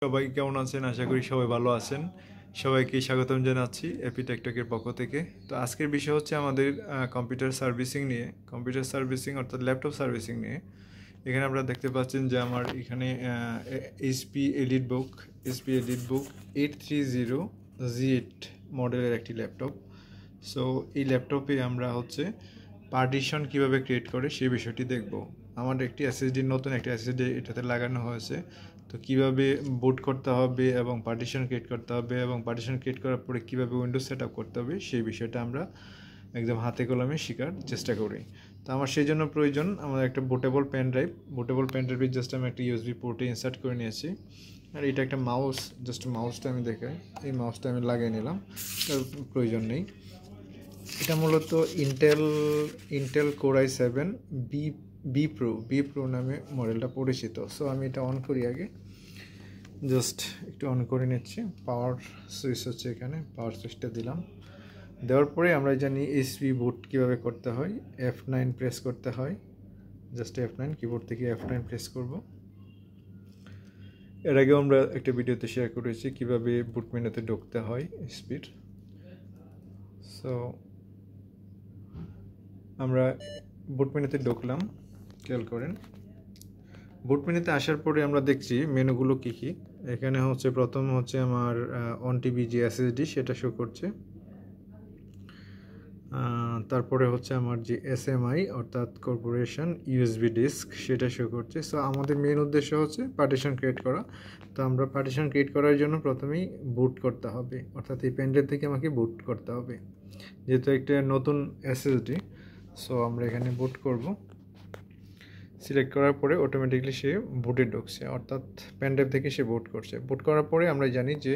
সবাই কেমন আছেন? আশা করি সবাই ভালো আছেন। সবাইকে স্বাগতম জানাচ্ছি এপি টেকটকের পক্ষ থেকে। তো আজকের বিষয় হচ্ছে আমাদের কম্পিউটার সার্ভিসিং নিয়ে, কম্পিউটার সার্ভিসিং অর্থাৎ ল্যাপটপ সার্ভিসিং নিয়ে। এখানে আপনারা দেখতে পাচ্ছেন যে আমার এখানে এইচপি এলিটবুক 830 Z8 মডেলের একটি ল্যাপটপ। সো এই ল্যাপটপে আমরা হচ্ছে পার্টিশন কিভাবে ক্রিয়েট করে সেই বিষয়টি দেখব। আমার একটি এসএসডি, নতুন একটি এসএসডি এটাতে লাগানো হয়েছে। তো কিভাবে বুট করতে হবে এবং পার্টিশন ক্রিয়েট করতে হবে এবং পার্টিশন ক্রিয়েট করার পরে কিভাবে উইন্ডোজ সেট আপ করতে হবে সেই বিষয়টা আমরা একদম হাতে কলমে শেখার চেষ্টা করি। তো আমার সেই জন্য প্রয়োজন আমার একটা বুটেবল পেন ড্রাইভে জাস্ট আমি একটা ইউএসবি পোর্টে ইনসার্ট করে নিয়েছি। আর এটা একটা মাউস, জাস্ট মাউসটা আমি দেখাই। এই মাউসটা আমি লাগিয়ে নিলাম, প্রয়োজন নেই। এটা মূলত Intel core i7 B pro নামে মডেলটা পরিচিত। সো আমি এটা অন করি আগে, জাস্ট একটু অন করে নিচ্ছি। পাওয়ার সুইচ হচ্ছে এখানে, পাওয়ার সুইচটা দিলাম। দেওয়ার পরে আমরা জানি এইচপি বুট কীভাবে করতে হয়। F9 প্রেস করতে হয়, জাস্ট F9, কিবোর্ড থেকে F9 প্রেস করব। এর আগেও আমরা একটা ভিডিওতে শেয়ার করেছি কীভাবে বুট মেনুতে ঢুকতে হয় স্পিড। সো আমরা বুট মেনুতে ঢুকলাম, খেয়াল করেন। বুট মেনুতে আসার পরে আমরা দেখছি মেনুগুলো কী কী। এখানে হচ্ছে প্রথম হচ্ছে আমার 1 TB যে এসএসডি সেটা শো করছে। তারপরে হচ্ছে আমার যে এসএমআই অর্থাৎ কর্পোরেশন ইউএসবি ডিস্ক সেটা শো করছে। সো আমাদের মেন উদ্দেশ্য হচ্ছে পার্টিশন ক্রিয়েট করা। তো আমরা পার্টিশন ক্রিয়েট করার জন্য প্রথমেই বুট করতে হবে, অর্থাৎ এই পেনড্রাইভ থেকে আমাকে বুট করতে হবে, যেহেতু একটা নতুন এসএসডি। সো আমরা এখানে বুট করব। সিলেক্ট করার পরে অটোমেটিকলি সে বুটে ঢুকছে, অর্থাৎ পেনড্রাইভ থেকে সে বুট করছে। বুট করার পরে আমরা জানি যে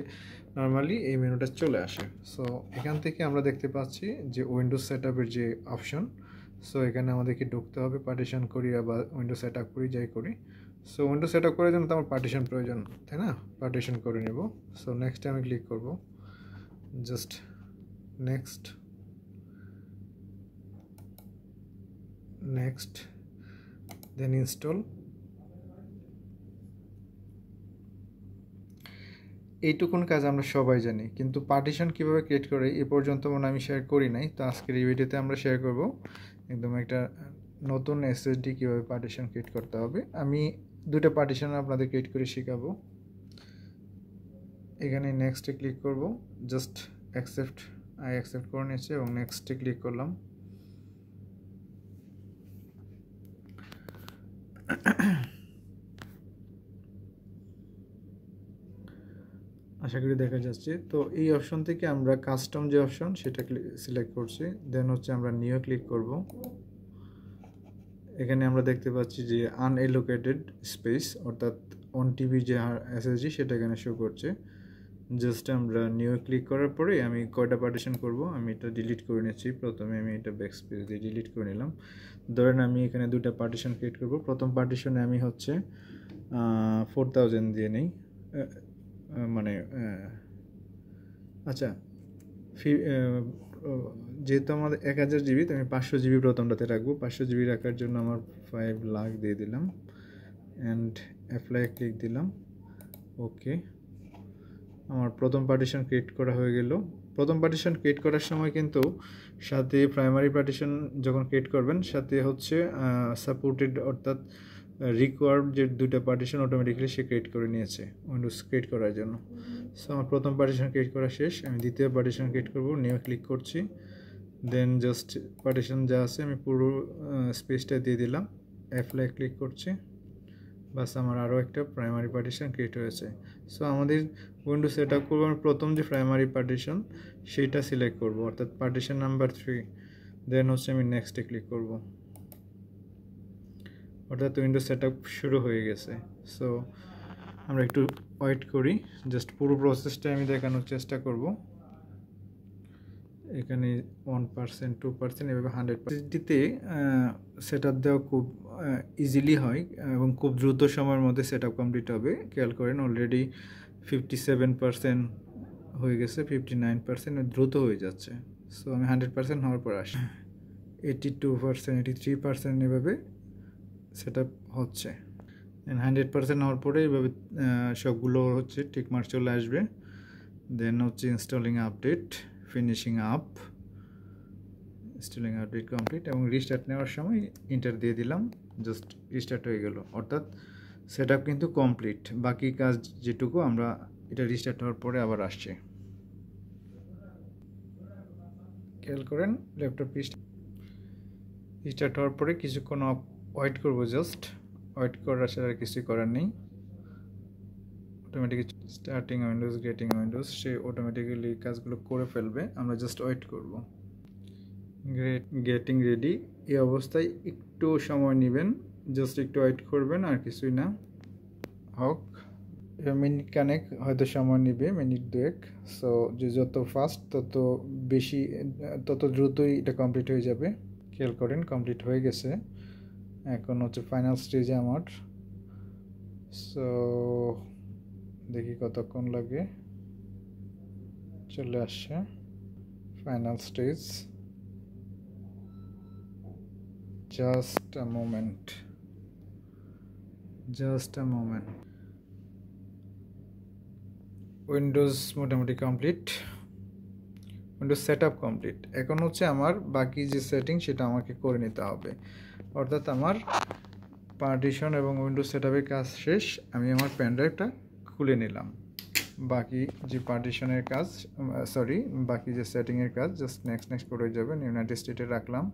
নর্মালি এই মেনুটা চলে আসে। সো এখান থেকে আমরা দেখতে পাচ্ছি যে উইন্ডোজ সেট আপের যে অপশন। সো এখানে আমাদেরকে ঢুকতে হবে, পার্টিশন করি বা উইন্ডোজ সেট আপ করি, যাই করি। সো উইন্ডোজ সেট আপ করার জন্য তো আমার পার্টিশন প্রয়োজন, তাই না? পার্টিশন করে নেব। সো নেক্সটে আমি ক্লিক করব, জাস্ট নেক্সট, দেন ইনস্টল। এইটুকুন কাজ আমরা সবাই জানি, কিন্তু পার্টিশন কীভাবে ক্রিয়েট করে এ পর্যন্ত মনে আমি শেয়ার করি নাই। তো আজকের এই ভিডিওতে আমরা শেয়ার করব একদম একটা নতুন এসএসডি কীভাবে পার্টিশন ক্রিয়েট করতে হবে। আমি দুটো পার্টিশন আপনাদের ক্রিয়েট করে শেখাবো। এখানে নেক্সটে ক্লিক করব, জাস্ট অ্যাকসেপ্ট করে নিয়েছি এবং নেক্সটে ক্লিক করলাম। আশা করি দেখা যাচ্ছে। তো এই অপশন থেকে আমরা কাস্টম যে অপশন সেটা সিলেক্ট করছি, দেন হচ্ছে আমরা নিউ ক্লিক করব। এখানে আমরা দেখতে পাচ্ছি যে আনএলোকেটেড স্পেস অর্থাৎ 1 TB যে এসএসডি সেটা এখানে শো করছে। জাস্ট আমরা নিউ ক্লিক করার পরে আমি কয়টা পার্টিশন করব আমি এটা ডিলিট করে নিচ্ছি। প্রথমে আমি এটা ব্যাক স্পেস দিয়ে ডিলিট করে নিলাম। ধরেন আমি এখানে দুটা পার্টিশন ক্রিয়েট করব। প্রথম পার্টিশনে আমি হচ্ছে 4000 দিয়ে নেই, মানে আচ্ছা, যেহেতু আমাদের 1000 GB, তো আমি 500 GB প্রথমটাতে রাখবো। 500 GB রাখার জন্য আমার 5 লাখ দিয়ে দিলাম অ্যান্ড অ্যাপ্লাই ক্লিক দিলাম। ওকে, আমার প্রথম পার্টিশন ক্রিয়েট করা হয়ে গেল। প্রথম পার্টিশন ক্রিয়েট করার সময় কিন্তু সাথে প্রাইমারি পার্টিশন যখন ক্রিয়েট করবেন সাথে হচ্ছে সাপোর্টেড অর্থাৎ রিকোয়ার্ড যে দুটো পার্টিশন অটোমেটিক্যালি সে ক্রিয়েট করে নিয়েছে উইন্ডোজ ক্রিয়েট করার জন্য। সো আমার প্রথম পার্টিশন ক্রিয়েট করা শেষ, আমি দ্বিতীয় পার্টিশন ক্রিয়েট করব। নিউ ক্লিক করছি, দেন জাস্ট পার্টিশন যা আছে আমি পুরো স্পেসটা দিয়ে দিলাম। অ্যাপ্লাই ক্লিক করছি, বাস আমার আরও একটা প্রাইমারি পার্টিশন ক্রিয়েট হয়েছে। সো আমাদের উইন্ডোজ সেট আপ করবো, আমি প্রথম যে প্রাইমারি পার্টিশন সেইটা সিলেক্ট করব, অর্থাৎ পার্টিশন নাম্বার 3। দেন হচ্ছে আমি নেক্সটে ক্লিক করব, অর্থাৎ উইন্ডোজ সেট আপ শুরু হয়ে গেছে। সো আমরা একটু ওয়েট করি, জাস্ট পুরো প্রসেসটা আমি দেখানোর চেষ্টা করব। এখানে 1%, 2%, এভাবে 100%তে সেট আপ দেওয়া খুব ইজিলি হয় এবং খুব দ্রুত সময়ের মধ্যে সেট আপ কমপ্লিট হবে। খেয়াল করেন অলরেডি 57% হয়ে গেছে, 59% দ্রুত হয়ে যাচ্ছে। সো আমি 100% হওয়ার পর আসি, 82%, 83% এভাবে সেট আপ হচ্ছে। 100% হওয়ার পরে এইভাবে সবগুলো হচ্ছে টিকমার্ক চলে আসবে। দেন হচ্ছে installing update, finishing up, installing update complete, এবং রিস্টার্ট নেওয়ার সময় ইন্টার দিয়ে দিলাম, জাস্ট রিস্টার্ট হয়ে গেল। অর্থাৎ সেট আপ কিন্তু কমপ্লিট। বাকি কাজ যেটুকু আমরা এটা রিস্টার্ট হওয়ার পরে আবার আসছে। খেয়াল করেন ল্যাপটপটি স্টার্ট হওয়ার পরে কিছুক্ষণ ওয়েট করবো, জাস্ট ওয়েট করার ছাড়া আর কিছুই করার নেই। Automatic starting Windows, getting Windows, সে অটোমেটিক্যালি কাজগুলো করে ফেলবে, আমরা জাস্ট ওয়েট করব। গেটিং রেডি, এই অবস্থায় একটু সময় নেবেন, জাস্ট একটু ওয়েট করবেন, আর কিছুই না। হোক মিনিট কানেক হয়তো সময় নেবে, মিনিট 2। সো যত ফাস্ট তত দ্রুতই এটা কমপ্লিট হয়ে যাবে। খেয়াল করেন কমপ্লিট হয়ে গেছে। এখন হচ্ছে ফাইনাল স্টেজে আমার। সো দেখি কতক্ষণ লাগে, চলে আসছে final stage. Just a moment. Windows মোটামুটি complete, Windows set up complete. এখন হচ্ছে আমার বাকি যে সেটিং সেটা আমাকে করে নিতে হবে। অর্থাৎ আমার পার্টিশন এবং উইন্ডোজ সেট আপের কাজ শেষ। আমি আমার পেনড্রাইভটা খুলে নিলাম। বাকি যে পার্টিশনের কাজ, বাকি যে সেটিংয়ের কাজ জাস্ট নেক্সট করে যাবেন। ইউনাইটেড স্টেটে রাখলাম।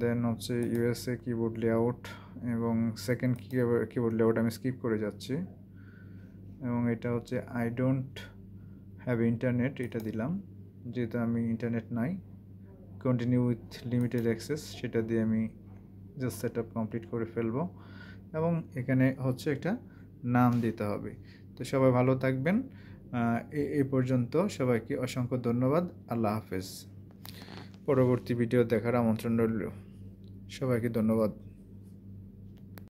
দেন হচ্ছে ইউএসএ কিবোর্ড লেআউট এবং সেকেন্ড কিবোর্ড লেআউট আমি স্কিপ করে যাচ্ছি, এবং এটা হচ্ছে আই ডোন্ট হ্যাভ ইন্টারনেট, এটা দিলাম যেহেতু আমি ইন্টারনেট নাই। কন্টিনিউ উইথ লিমিটেড অ্যাক্সেস, সেটা দিয়ে আমি জাস্ট সেট আপ কমপ্লিট করে ফেলবো, এবং এখানে হচ্ছে একটা নাম দিতে হবে। তো সবাই ভালো থাকবেন। এই পর্যন্ত সবাইকে অসংখ্য ধন্যবাদ। আল্লাহ হাফেজ। পরবর্তী ভিডিও দেখার আমন্ত্রণ রইল। সবাইকে ধন্যবাদ।